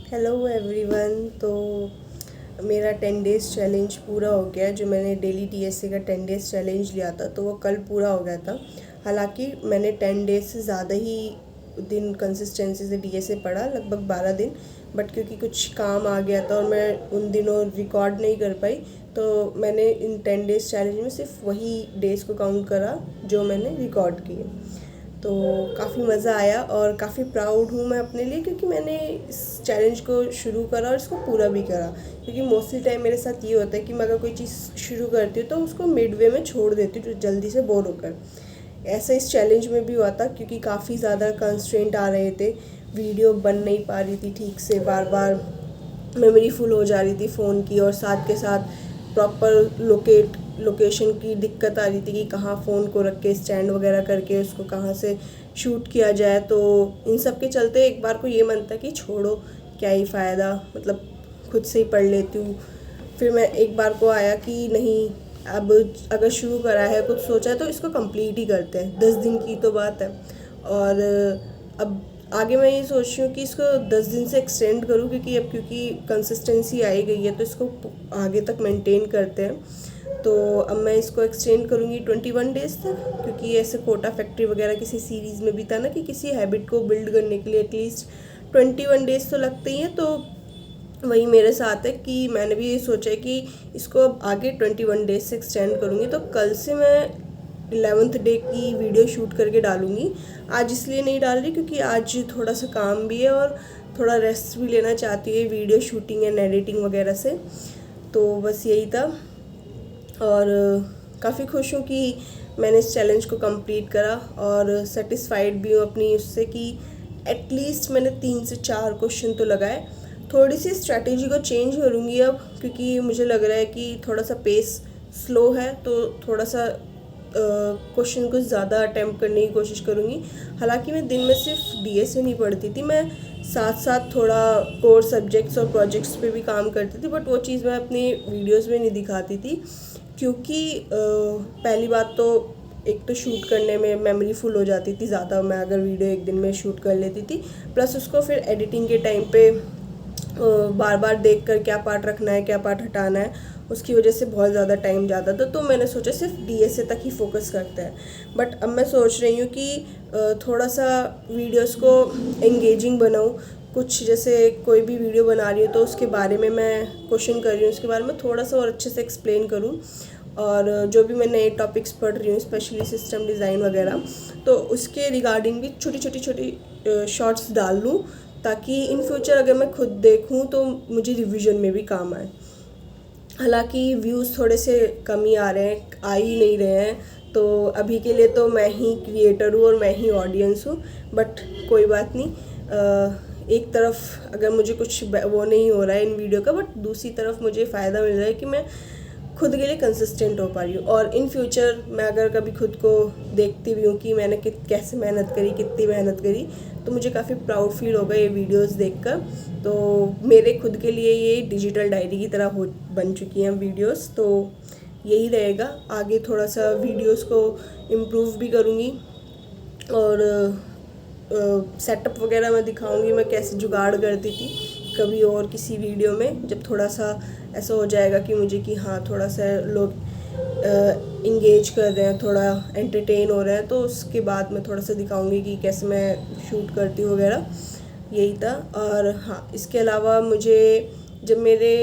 Hello everyone. तो मेरा 10 days challenge पूरा हो गया। जो मैंने डेली डीएसए का 10 डेज़ चैलेंज लिया था तो वो कल पूरा हो गया था। हालांकि मैंने 10 डेज़ से ज़्यादा ही दिन कंसिस्टेंसी से डीएसए पढ़ा, लगभग 12 दिन। बट क्योंकि कुछ काम आ गया था और मैं उन दिनों रिकॉर्ड नहीं कर पाई, तो मैंने इन 10 डेज़ चैलेंज में सिर्फ वही डेज़ को काउंट करा जो मैंने रिकॉर्ड किए। तो काफ़ी मज़ा आया और काफ़ी प्राउड हूँ मैं अपने लिए, क्योंकि मैंने इस चैलेंज को शुरू करा और इसको पूरा भी करा। क्योंकि मोस्टली टाइम मेरे साथ ये होता है कि मैं अगर कोई चीज़ शुरू करती हूँ तो उसको मिड वे में छोड़ देती हूँ जल्दी से बोर होकर। ऐसा इस चैलेंज में भी हुआ था, क्योंकि काफ़ी ज़्यादा कंस्ट्रेंट आ रहे थे। वीडियो बन नहीं पा रही थी ठीक से, बार बार मेमोरी फुल हो जा रही थी फ़ोन की, और साथ के साथ प्रॉपर लोकेशन की दिक्कत आ रही थी कि कहाँ फ़ोन को रख के स्टैंड वगैरह करके उसको कहाँ से शूट किया जाए। तो इन सब के चलते एक बार को ये मन था कि छोड़ो, क्या ही फ़ायदा, मतलब खुद से ही पढ़ लेती हूँ। फिर मैं एक बार को आया कि नहीं, अब अगर शुरू करा है, कुछ सोचा है तो इसको कंप्लीट ही करते हैं। 10 दिन की तो बात है। और अब आगे मैं ये सोच रही हूँ कि इसको 10 दिन से एक्सटेंड करूँ, क्योंकि कंसिस्टेंसी आई गई है तो इसको आगे तक मेंटेन करते हैं। तो अब मैं इसको एक्सटेंड करूँगी 21 डेज़ तक, क्योंकि ऐसे कोटा फैक्ट्री वगैरह किसी सीरीज़ में भी था ना कि किसी हैबिट को बिल्ड करने के लिए एटलीस्ट 21 डेज़ तो लगते ही हैं। तो वही मेरे साथ है कि मैंने भी ये सोचा है कि इसको अब आगे 21 डेज से एक्सटेंड करूँगी। तो कल से मैं 11th डे की वीडियो शूट करके डालूँगी। आज इसलिए नहीं डाल रही क्योंकि आज थोड़ा सा काम भी है और थोड़ा रेस्ट भी लेना चाहती हूँ वीडियो शूटिंग एंड एडिटिंग वगैरह से। तो बस यही था। और काफ़ी खुश हूँ कि मैंने इस चैलेंज को कंप्लीट करा, और सेटिस्फाइड भी हूँ अपनी उससे कि एटलीस्ट मैंने 3 से 4 क्वेश्चन तो लगाए। थोड़ी सी स्ट्रैटेजी को चेंज करूँगी अब, क्योंकि मुझे लग रहा है कि थोड़ा सा पेस स्लो है, तो थोड़ा सा क्वेश्चन को ज़्यादा अटैम्प्ट करने की कोशिश करूँगी। हालांकि मैं दिन में सिर्फ डीएसए नहीं पढ़ती थी, मैं साथ साथ थोड़ा कोर सब्जेक्ट्स और प्रोजेक्ट्स पे भी काम करती थी। बट वो चीज़ मैं अपनी वीडियोस में नहीं दिखाती थी, क्योंकि पहली बात तो एक तो शूट करने में मेमोरी फुल हो जाती थी ज़्यादा, मैं अगर वीडियो एक दिन में शूट कर लेती थी, प्लस उसको फिर एडिटिंग के टाइम पे बार बार देख कर क्या पार्ट रखना है क्या पार्ट हटाना है, उसकी वजह से बहुत ज़्यादा टाइम जाता था। तो मैंने सोचा सिर्फ डीएसए तक ही फोकस करते हैं। बट अब मैं सोच रही हूँ कि थोड़ा सा वीडियोस को एंगेजिंग बनाऊँ। कुछ जैसे कोई भी वीडियो बना रही हूँ तो उसके बारे में मैं क्वेश्चन कर रही हूँ, उसके बारे में थोड़ा सा और अच्छे से एक्सप्लेन करूँ। और जो भी मैं नए टॉपिक्स पढ़ रही हूँ, स्पेशली सिस्टम डिज़ाइन वगैरह, तो उसके रिगार्डिंग भी छोटी शॉर्ट्स डाल लूँ, ताकि इन फ्यूचर अगर मैं खुद देखूँ तो मुझे रिवीजन में भी काम आए। हालांकि व्यूज़ थोड़े से कम ही आ रहे हैं, आ ही नहीं रहे हैं, तो अभी के लिए तो मैं ही क्रिएटर हूँ और मैं ही ऑडियंस हूँ। बट कोई बात नहीं, एक तरफ अगर मुझे कुछ वो नहीं हो रहा है इन वीडियो का, बट दूसरी तरफ मुझे फ़ायदा मिल रहा है कि मैं खुद के लिए कंसिस्टेंट हो पा रही हूँ। और इन फ्यूचर मैं अगर कभी खुद को देखती भी हूँ कि मैंने कैसे मेहनत करी, कितनी मेहनत करी, तो मुझे काफ़ी प्राउड फील होगा ये वीडियोस देखकर। तो मेरे खुद के लिए ये डिजिटल डायरी की तरह हो बन चुकी हैं वीडियोस। तो यही रहेगा, आगे थोड़ा सा वीडियोस को इम्प्रूव भी करूँगी, और सेटअप वगैरह मैं दिखाऊंगी मैं कैसे जुगाड़ करती थी कभी और किसी वीडियो में, जब थोड़ा सा ऐसा हो जाएगा कि मुझे कि हाँ थोड़ा सा लोग इंगेज कर रहे हैं, थोड़ा एंटरटेन हो रहे हैं, तो उसके बाद मैं थोड़ा सा दिखाऊंगी कि कैसे मैं शूट करती हूँ वगैरह। यही था। और हाँ, इसके अलावा मुझे जब मेरे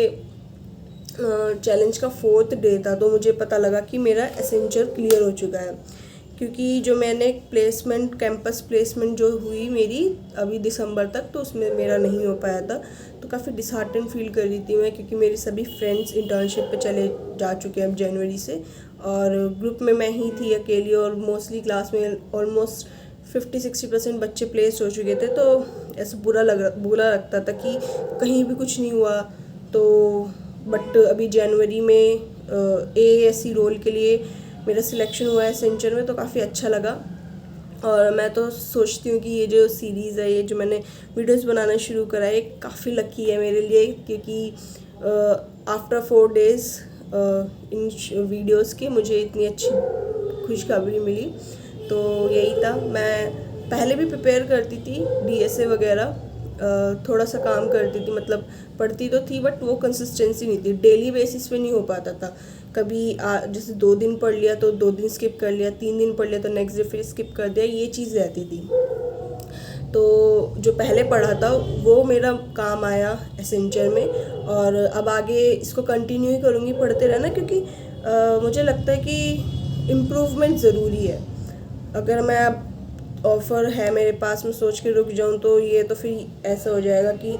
चैलेंज का 4th डे था तो मुझे पता लगा कि मेरा एसेंचर क्लियर हो चुका है। क्योंकि जो मैंने प्लेसमेंट, कैंपस प्लेसमेंट जो हुई मेरी अभी दिसंबर तक, तो उसमें मेरा नहीं हो पाया था। तो काफ़ी डिसहार्टन फील कर रही थी मैं, क्योंकि मेरी सभी फ्रेंड्स इंटर्नशिप पे चले जा चुके हैं अब जनवरी से, और ग्रुप में मैं ही थी अकेली, और मोस्टली क्लास में ऑलमोस्ट 50-60% बच्चे प्लेस हो चुके थे। तो ऐसा बुरा लगता था कि कहीं भी कुछ नहीं हुआ। तो बट अभी जनवरी में AASC रोल के लिए मेरा सिलेक्शन हुआ है सेंचर में, तो काफ़ी अच्छा लगा। और मैं तो सोचती हूँ कि ये जो सीरीज़ है, ये जो मैंने वीडियोस बनाना शुरू करा है, काफ़ी लकी है मेरे लिए, क्योंकि आफ्टर 4 डेज़ इन वीडियोस के मुझे इतनी अच्छी खुशखबरी मिली। तो यही था। मैं पहले भी प्रिपेयर करती थी डीएसए वगैरह, थोड़ा सा काम करती थी, मतलब पढ़ती तो थी बट वो कंसिस्टेंसी नहीं थी, डेली बेसिस पे नहीं हो पाता था। कभी जैसे 2 दिन पढ़ लिया तो 2 दिन स्किप कर लिया, 3 दिन पढ़ लिया तो नेक्स्ट डे फिर स्किप कर दिया, ये चीज़ रहती थी। तो जो पहले पढ़ा था वो मेरा काम आया एसेंचर में, और अब आगे इसको कंटिन्यू ही करूँगी पढ़ते रहना, क्योंकि मुझे लगता है कि इम्प्रूवमेंट ज़रूरी है। अगर मैं अब ऑफ़र है मेरे पास, मैं सोच के रुक जाऊँ तो ये तो फिर ऐसा हो जाएगा कि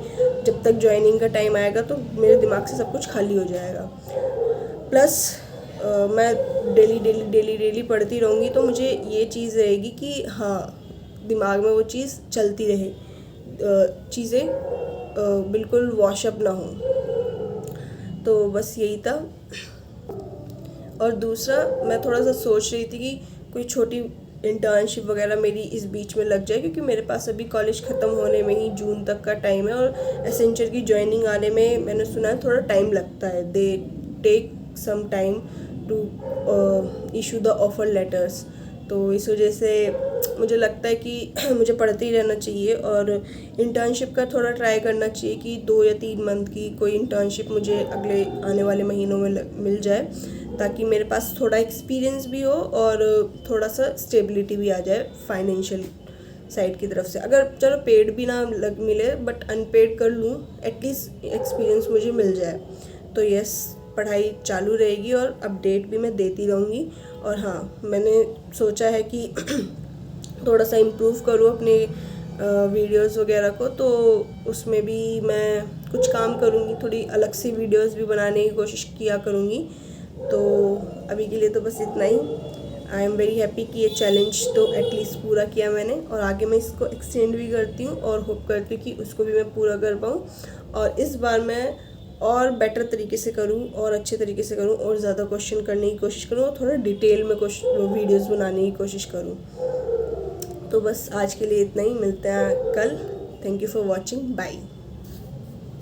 जब तक ज्वाइनिंग का टाइम आएगा तो मेरे दिमाग से सब कुछ खाली हो जाएगा। प्लस मैं डेली पढ़ती रहूँगी तो मुझे ये चीज़ रहेगी कि हाँ, दिमाग में वो चीज़ चलती रहे, चीज़ें बिल्कुल वॉशअप ना हो। तो बस यही था। और दूसरा, मैं थोड़ा सा सोच रही थी कि कोई छोटी इंटर्नशिप वगैरह मेरी इस बीच में लग जाए, क्योंकि मेरे पास अभी कॉलेज ख़त्म होने में ही जून तक का टाइम है, और एसेंचर की ज्वाइनिंग आने में मैंने सुना है थोड़ा टाइम लगता है, they take some time to issue the offer letters. तो इस वजह से मुझे लगता है कि मुझे पढ़ते ही रहना चाहिए, और इंटर्नशिप का थोड़ा ट्राई करना चाहिए कि 2 या 3 मंथ की कोई इंटर्नशिप मुझे अगले आने वाले महीनों में मिल जाए, ताकि मेरे पास थोड़ा एक्सपीरियंस भी हो और थोड़ा सा स्टेबिलिटी भी आ जाए फाइनेंशियल साइड की तरफ से। अगर चलो पेड भी ना मिले बट अनपेड कर लूँ, एटलीस्ट एक्सपीरियंस मुझे मिल जाए। तो यस, पढ़ाई चालू रहेगी और अपडेट भी मैं देती रहूँगी। और हाँ, मैंने सोचा है कि थोड़ा सा इम्प्रूव करूँ अपने वीडियोस वगैरह को, तो उसमें भी मैं कुछ काम करूँगी, थोड़ी अलग सी वीडियोस भी बनाने की कोशिश किया करूँगी। तो अभी के लिए तो बस इतना ही। आई एम वेरी हैप्पी कि ये चैलेंज तो एटलीस्ट पूरा किया मैंने, और आगे मैं इसको एक्सटेंड भी करती हूँ और होप करती हूँ कि उसको भी मैं पूरा कर पाऊँ, और इस बार मैं और बेटर तरीके से करूँ और अच्छे तरीके से करूँ और ज़्यादा क्वेश्चन करने की कोशिश करूँ और थोड़ा डिटेल में वीडियोस बनाने की कोशिश करूँ। तो बस आज के लिए इतना ही, मिलते हैं कल। Thank you for watching, bye.